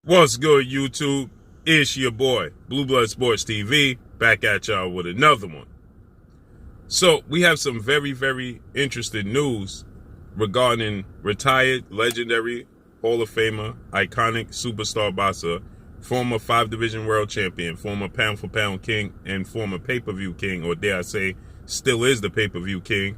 What's good, YouTube? It's your boy, Blue Blood Sports TV, back at y'all with another one. So, we have some very, very interesting news regarding retired, legendary, Hall of Famer, iconic superstar boxer, former 5-division world champion, former pound-for-pound king, and former pay-per-view king, or dare I say, still is the pay-per-view king,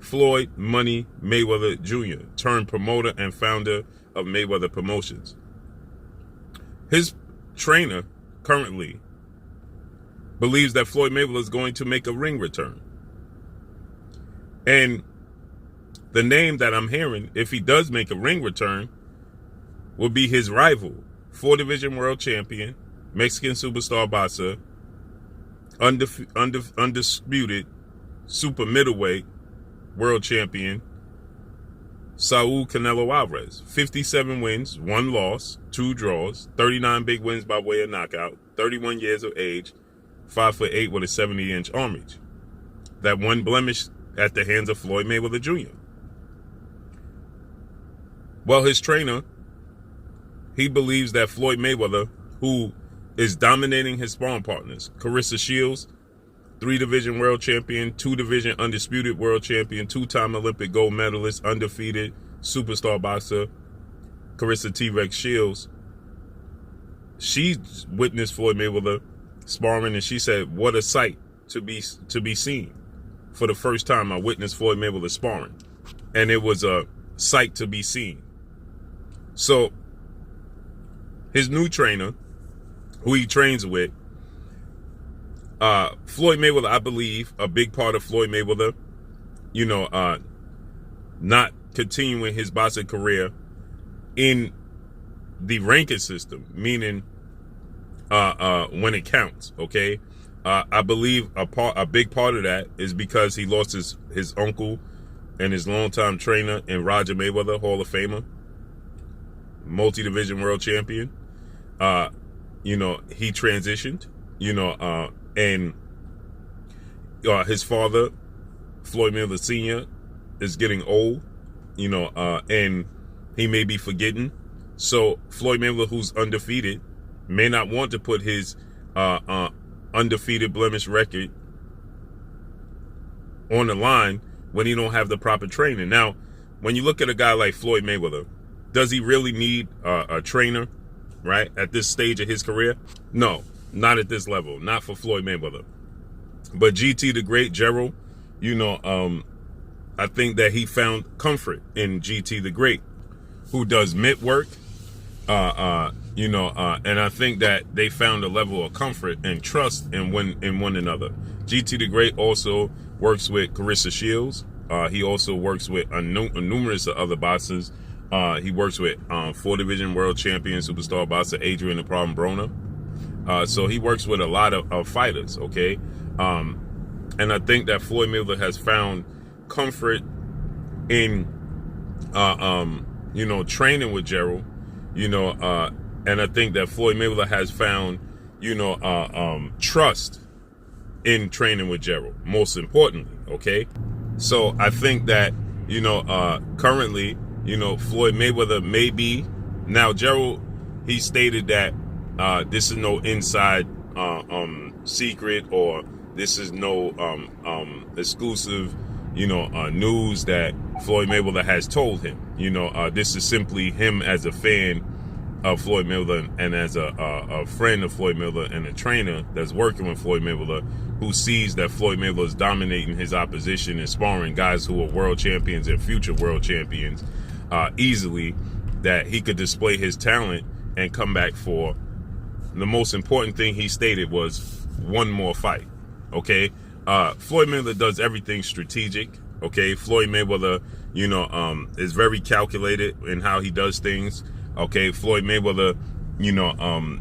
Floyd Money Mayweather Jr., turned promoter and founder of Mayweather Promotions. His trainer currently believes that Floyd Mayweather is going to make a ring return. And the name that I'm hearing, if he does make a ring return, will be his rival, 4-division world champion, Mexican superstar boxer, undisputed super middleweight world champion, Saul Canelo Alvarez. 57 wins, 1 loss, 2 draws, 39 big wins by way of knockout, 31 years of age, 5'8" with a 70-inch arm reach. That one blemish at the hands of Floyd Mayweather Jr. Well, his trainer, he believes that Floyd Mayweather, who is dominating his sparring partners, Claressa Shields, 3-division world champion, 2-division undisputed world champion, 2-time Olympic gold medalist, undefeated superstar boxer, Claressa T-Rex Shields. She witnessed Floyd Mayweather sparring, and she said, "What a sight to be seen. For the first time, I witnessed Floyd Mayweather sparring, and it was a sight to be seen." So, his new trainer, who he trains with, Floyd Mayweather, I believe, a big part of Floyd Mayweather, not continuing his boxing career in the ranking system, meaning when it counts, okay? I believe a big part of that is because he lost his uncle and his longtime trainer in Roger Mayweather, Hall of Famer, multi-division world champion. He transitioned, and his father, Floyd Mayweather Sr., is getting old, and he may be forgetting. So Floyd Mayweather, who's undefeated, may not want to put his undefeated blemish record on the line when he don't have the proper training. Now, when you look at a guy like Floyd Mayweather, does he really need a trainer, right, at this stage of his career? No. Not at this level, not for Floyd Mayweather. But GT the Great, Gerald, I think that he found comfort in GT the Great, who does mitt work, and I think that they found a level of comfort and trust in one another. GT the Great also works with Claressa Shields. He also works with numerous other boxers. He works with 4-division world champion superstar boxer Adrian the Problem Broner. So he works with a lot of fighters, okay? And I think that Floyd Mayweather has found comfort in, training with Gerald, and I think that Floyd Mayweather has found, trust in training with Gerald, most importantly, okay? So I think that, currently, Floyd Mayweather may be, now Gerald, he stated that this is no inside secret, or this is no exclusive, news that Floyd Mayweather has told him. This is simply him as a fan of Floyd Mayweather and as a friend of Floyd Mayweather and a trainer that's working with Floyd Mayweather, who sees that Floyd Mayweather is dominating his opposition and sparring guys who are world champions and future world champions easily, that he could display his talent and come back for. The most important thing he stated was one more fight, okay? Floyd Mayweather does everything strategic, okay? Floyd Mayweather, is very calculated in how he does things, okay? Floyd Mayweather,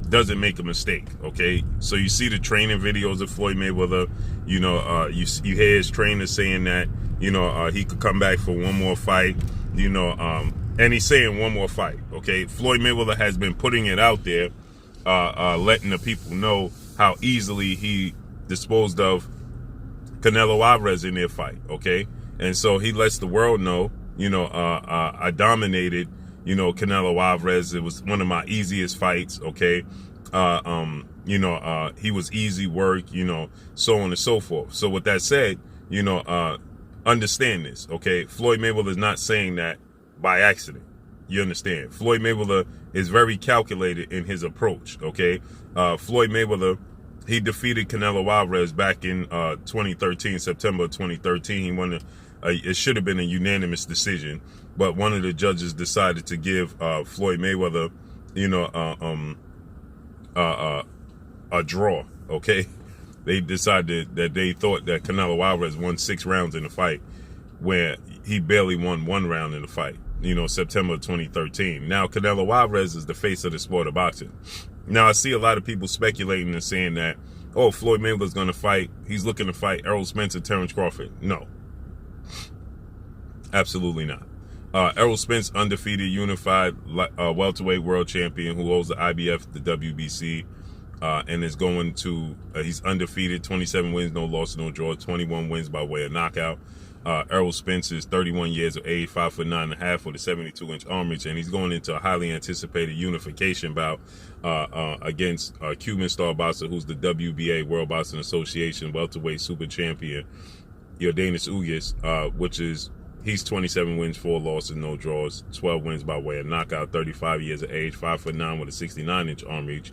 doesn't make a mistake, okay? So you see the training videos of Floyd Mayweather, you hear his trainer saying that, he could come back for one more fight, and he's saying one more fight, okay? Floyd Mayweather has been putting it out there, letting the people know how easily he disposed of Canelo Alvarez in their fight, okay? And so he lets the world know, I dominated, you know, Canelo Alvarez. It was one of my easiest fights, okay? He was easy work, you know, so on and so forth. So with that said, you know, understand this, okay? Floyd Mayweather is not saying that by accident. You understand? Floyd Mayweather is very calculated in his approach, okay? Floyd Mayweather, he defeated Canelo Alvarez back in 2013, September 2013. He won it should have been a unanimous decision, but one of the judges decided to give Floyd Mayweather, you know, a draw, okay? They decided that they thought that Canelo Alvarez won 6 rounds in the fight, where he barely won 1 round in the fight, you know, September 2013. Now, Canelo Alvarez is the face of the sport of boxing. Now, I see a lot of people speculating and saying that, oh, Floyd Mayweather's going to fight, he's looking to fight Errol Spence and Terence Crawford. No. Absolutely not. Errol Spence, undefeated, unified welterweight world champion who holds the IBF, the WBC, and is going to, he's undefeated, 27 wins, no loss, no draw, 21 wins by way of knockout. Errol Spence is 31 years of age, 5'9.5" with a 72-inch arm reach, and he's going into a highly anticipated unification bout against Cuban star boxer who's the WBA, World Boxing Association welterweight super champion, Yordenis Ugas, which is, he's 27 wins, 4 losses, no draws, 12 wins by way of knockout, 35 years of age, 5'9" with a 69-inch arm reach.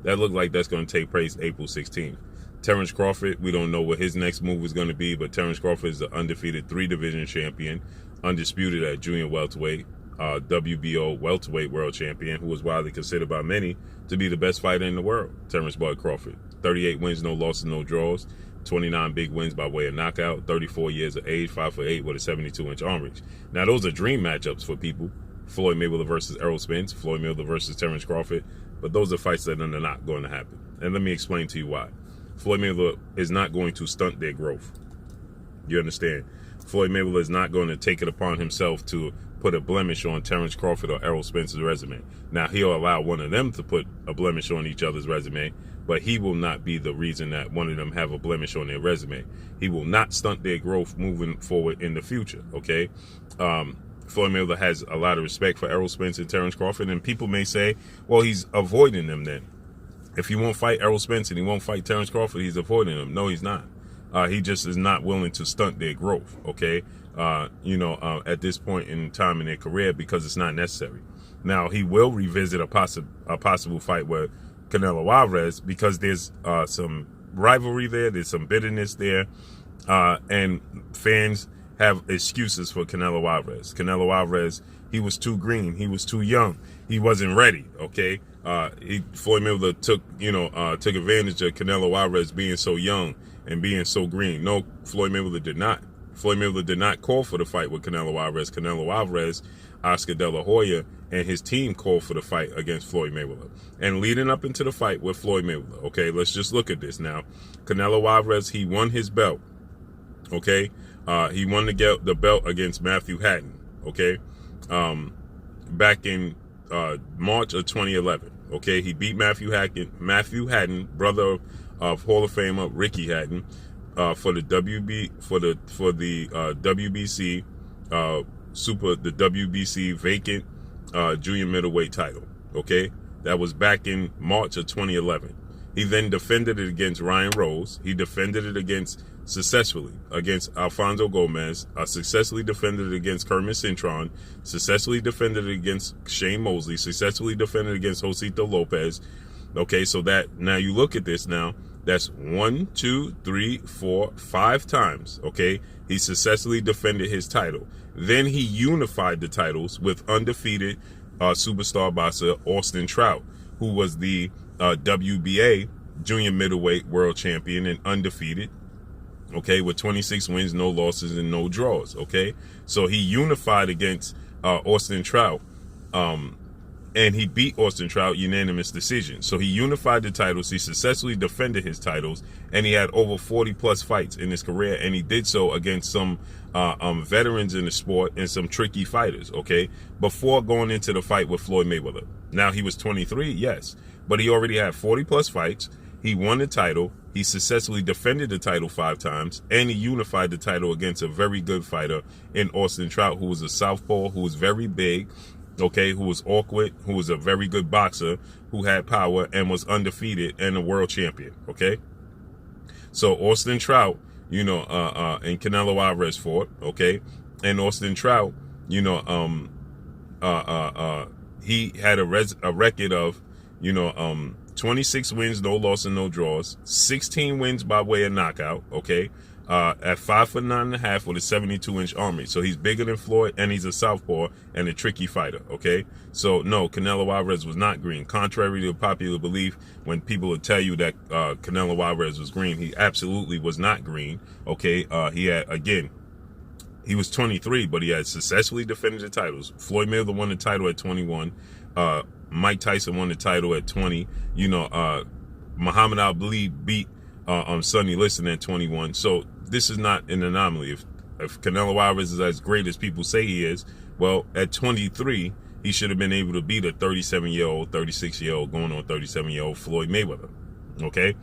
That looked like that's going to take place April 16th. Terence Crawford, we don't know what his next move is going to be, but Terence Crawford is the undefeated 3-division champion, undisputed at junior welterweight, WBO welterweight world champion, who was widely considered by many to be the best fighter in the world. Terence Bud Crawford, 38 wins, no losses, no draws, 29 big wins by way of knockout, 34 years of age, 5'8" with a 72-inch arm reach. Now, those are dream matchups for people. Floyd Mayweather versus Errol Spence, Floyd Mayweather versus Terence Crawford, but those are fights that are not going to happen. And let me explain to you why. Floyd Mayweather is not going to stunt their growth. You understand? Floyd Mayweather is not going to take it upon himself to put a blemish on Terence Crawford or Errol Spence's resume. Now, he'll allow one of them to put a blemish on each other's resume, but he will not be the reason that one of them have a blemish on their resume. He will not stunt their growth moving forward in the future, okay? Floyd Mayweather has a lot of respect for Errol Spence and Terence Crawford, and people may say, well, he's avoiding them then. If he won't fight Errol Spence and he won't fight Terence Crawford, he's avoiding them. No, he's not. He just is not willing to stunt their growth, okay? At this point in time in their career, because it's not necessary. Now, he will revisit a possible fight with Canelo Alvarez because there's some rivalry there, there's some bitterness there, and fans have excuses for Canelo Alvarez. Canelo Alvarez, he was too green, he was too young, he wasn't ready, okay? Floyd Mayweather took advantage of Canelo Alvarez being so young and being so green. No, Floyd Mayweather did not. Floyd Mayweather did not call for the fight with Canelo Alvarez. Canelo Alvarez, Oscar De La Hoya, and his team called for the fight against Floyd Mayweather. And leading up into the fight with Floyd Mayweather, okay, let's just look at this now. Canelo Alvarez, he won his belt, okay? He won the belt against Matthew Hatton, okay? Back in March of 2011, okay? He beat Matthew Hatton, brother of Hall of Famer Ricky Hatton, for the WBC the WBC vacant junior middleweight title. Okay, that was back in March of 2011. He then defended it against Ryan Rose. He defended it successfully against Alfonso Gomez. Successfully defended it against Kermit Cintron. Successfully defended it against Shane Mosley. Successfully defended it against Josito Lopez. Okay, so that now you look at this now. That's 1, 2, 3, 4, 5 times, okay? He successfully defended his title. Then he unified the titles with undefeated superstar boxer Austin Trout, who was the WBA junior middleweight world champion and undefeated, okay, with 26 wins, no losses, and no draws, okay? So he unified against Austin Trout, and he beat Austin Trout unanimous decision. So he unified the titles, he successfully defended his titles, and he had over 40 plus fights in his career, and he did so against some veterans in the sport and some tricky fighters, okay, before going into the fight with Floyd Mayweather. Now, he was 23, yes, but he already had 40 plus fights. He won the title, he successfully defended the title 5 times, and he unified the title against a very good fighter in Austin Trout, who was a southpaw, who was very big, okay, who was awkward, who was a very good boxer, who had power and was undefeated and a world champion, okay? So Austin Trout, and Canelo Alvarez fought, okay? And Austin Trout, he had a record of, 26 wins, no loss and no draws, 16 wins by way of knockout, okay? At 5'9.5" with a 72-inch arm reach. So he's bigger than Floyd, and he's a southpaw and a tricky fighter, okay? So no, Canelo Alvarez was not green. Contrary to popular belief, when people would tell you that Canelo Alvarez was green, he absolutely was not green, okay? He was 23, but he had successfully defended the titles. Floyd Mayweather won the title at 21. Mike Tyson won the title at 20. Muhammad Ali beat Sonny Liston at 21. So this is not an anomaly. If Canelo Alvarez is as great as people say he is, well, at 23, he should have been able to beat a 37-year-old, 36-year-old, going on 37-year-old Floyd Mayweather, okay,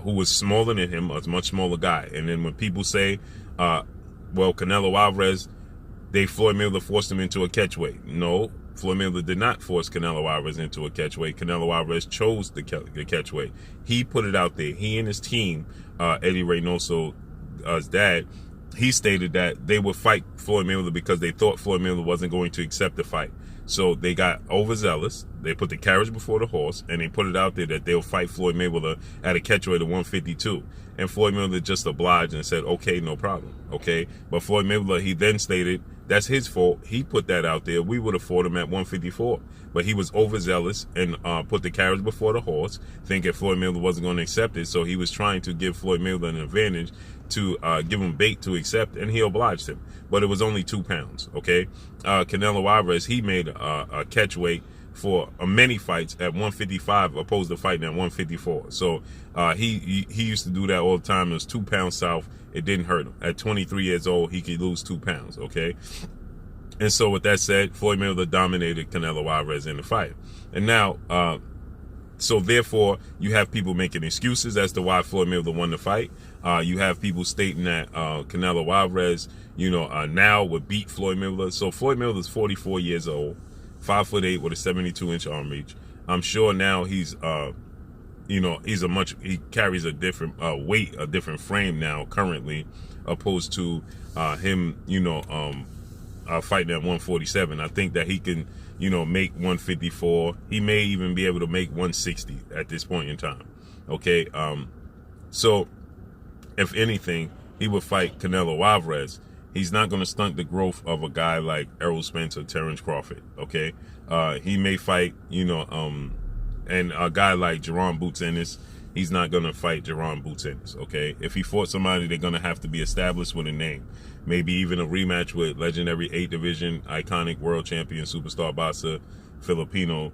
who was smaller than him, a much smaller guy. And then when people say, Canelo Alvarez, Floyd Mayweather forced him into a catchweight. No, Floyd Mayweather did not force Canelo Alvarez into a catchweight. Canelo Alvarez chose the catchweight. He put it out there. He and his team, Eddie Reynoso's dad, he stated that they would fight Floyd Mayweather because they thought Floyd Mayweather wasn't going to accept the fight. So they got overzealous. They put the carriage before the horse, and they put it out there that they'll fight Floyd Mayweather at a catchweight of 152. And Floyd Mayweather just obliged and said, okay, no problem, okay? But Floyd Mayweather, he then stated, that's his fault. He put that out there. We would have fought him at 154. But he was overzealous and put the carriage before the horse, thinking Floyd Mayweather wasn't going to accept it. So he was trying to give Floyd Mayweather an advantage to give him bait to accept, and he obliged him. But it was only 2 pounds, okay? Canelo Alvarez, he made a catchweight for many fights at 155 opposed to fighting at 154. So he used to do that all the time. It was 2 pounds south. It didn't hurt him. At 23 years old, he could lose 2 pounds, okay? And so with that said, Floyd Mayweather dominated Canelo Alvarez in the fight. And now, so therefore, you have people making excuses as to why Floyd Mayweather won the fight. You have people stating that Canelo Alvarez, now would beat Floyd Mayweather. So Floyd Mayweather is 44 years old, 5'8" with a 72-inch arm reach. I'm sure now he's, he carries a different weight, a different frame now currently, opposed to him, fighting at 147. I think that he can, make 154. He may even be able to make 160 at this point in time. Okay. So if anything, he would fight Canelo Alvarez. He's not going to stunt the growth of a guy like Errol Spence or Terrence Crawford. Okay. He may fight, and a guy like Jerome Boots Ennis, he's not going to fight Jerome Boots Ennis, okay? If he fought somebody, they're going to have to be established with a name. Maybe even a rematch with legendary 8 division, iconic world champion, superstar boxer, Filipino,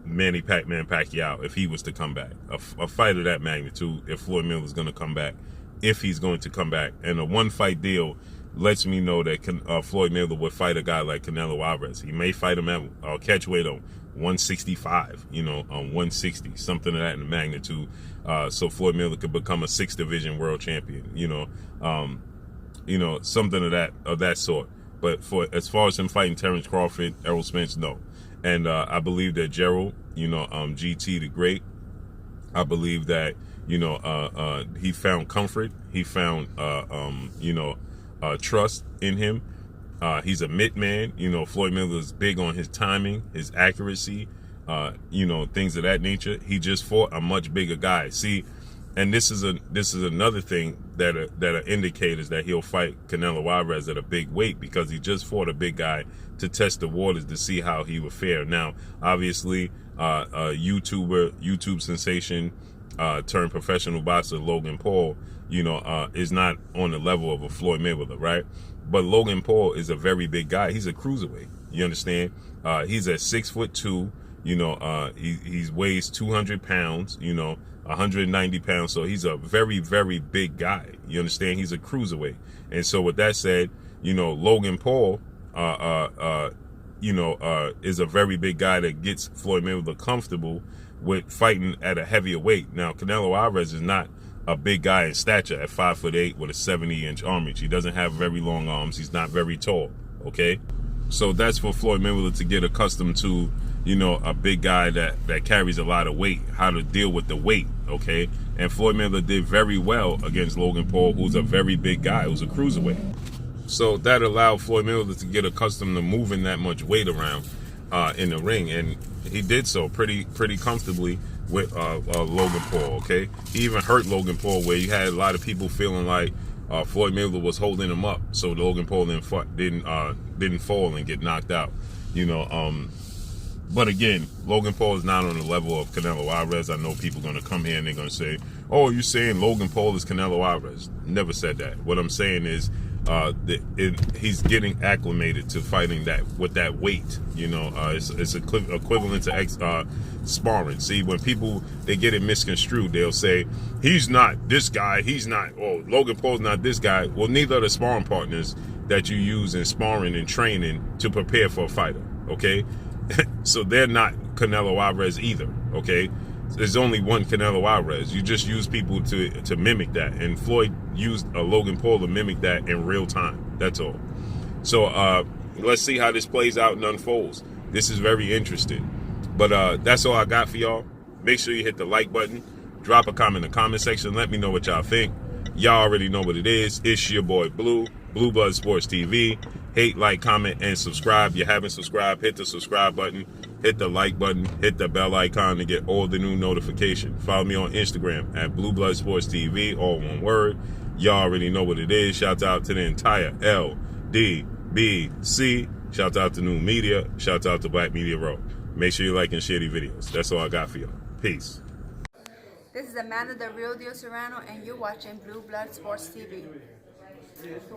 Manny Pac-Man Pacquiao, if he was to come back. A fight of that magnitude, if Floyd Mayweather's going to come back, if he's going to come back. And a one-fight deal lets me know that Floyd Mayweather would fight a guy like Canelo Alvarez. He may fight him at catchweight on 165, on 160, something of that in the magnitude. So Floyd Mayweather could become a 6th division world champion, something of that sort. But as far as him fighting Terrence Crawford, Errol Spence, no. And I believe that Gerald, GT the Great, I believe that, he found comfort. He found, trust in him. He's a mitt man. Floyd Mayweather is big on his timing, his accuracy, things of that nature. He just fought a much bigger guy. See, and this is another thing that are indicators that he'll fight Canelo Alvarez at a big weight, because he just fought a big guy to test the waters to see how he would fare. Now, obviously, YouTube sensation turned professional boxer Logan Paul, is not on the level of a Floyd Mayweather, right? But Logan Paul is a very big guy. He's a cruiserweight. You understand? He's at 6'2". He weighs 200 pounds. 190 pounds. So he's a very, very big guy. You understand? He's a cruiserweight. And so with that said, Logan Paul, is a very big guy that gets Floyd Mayweather comfortable with fighting at a heavier weight. Now, Canelo Alvarez is not a big guy in stature at 5'8" with a 70-inch arm reach. He doesn't have very long arms. He's not very tall, okay? So that's for Floyd Mayweather to get accustomed to, you know, a big guy that carries a lot of weight, how to deal with the weight, okay? And Floyd Mayweather did very well against Logan Paul, who's a very big guy, who's a cruiserweight. So that allowed Floyd Mayweather to get accustomed to moving that much weight around in the ring, and he did so pretty comfortably with Logan Paul, okay? He even hurt Logan Paul, where you had a lot of people feeling like Floyd Mayweather was holding him up, so Logan Paul didn't fall and get knocked out, you know. But again, Logan Paul is not on the level of Canelo Alvarez. I know people are going to come here and they're going to say, "Oh, you're saying Logan Paul is Canelo Alvarez?" Never said that. What I'm saying is he's getting acclimated to fighting that with that weight. You know, it's equivalent to sparring. See, when people they get it misconstrued, they'll say he's not this guy, he's not. Oh, Logan Paul's not this guy. Well, neither are the sparring partners that you use in sparring and training to prepare for a fighter. Okay, so they're not Canelo Alvarez either. Okay. There's only one Canelo Alvarez. You just use people to mimic that. And Floyd used Logan Paul to mimic that in real time. That's all. So let's see how this plays out and unfolds. This is very interesting. But that's all I got for y'all. Make sure you hit the like button. Drop a comment in the comment section. Let me know what y'all think. Y'all already know what it is. It's your boy Blue Blood Sports TV. Hate, like, comment, and subscribe. If you haven't subscribed, hit the subscribe button. Hit the like button, hit the bell icon to get all the new notifications. Follow me on Instagram at Blue Blood Sports TV, all one word. Y'all already know what it is. Shout out to the entire LDBC. Shout out to New Media. Shout out to Black Media Row. Make sure you like and share these videos. That's all I got for y'all. Peace. This is Amanda, the real deal Serrano, and you're watching Blue Blood Sports TV.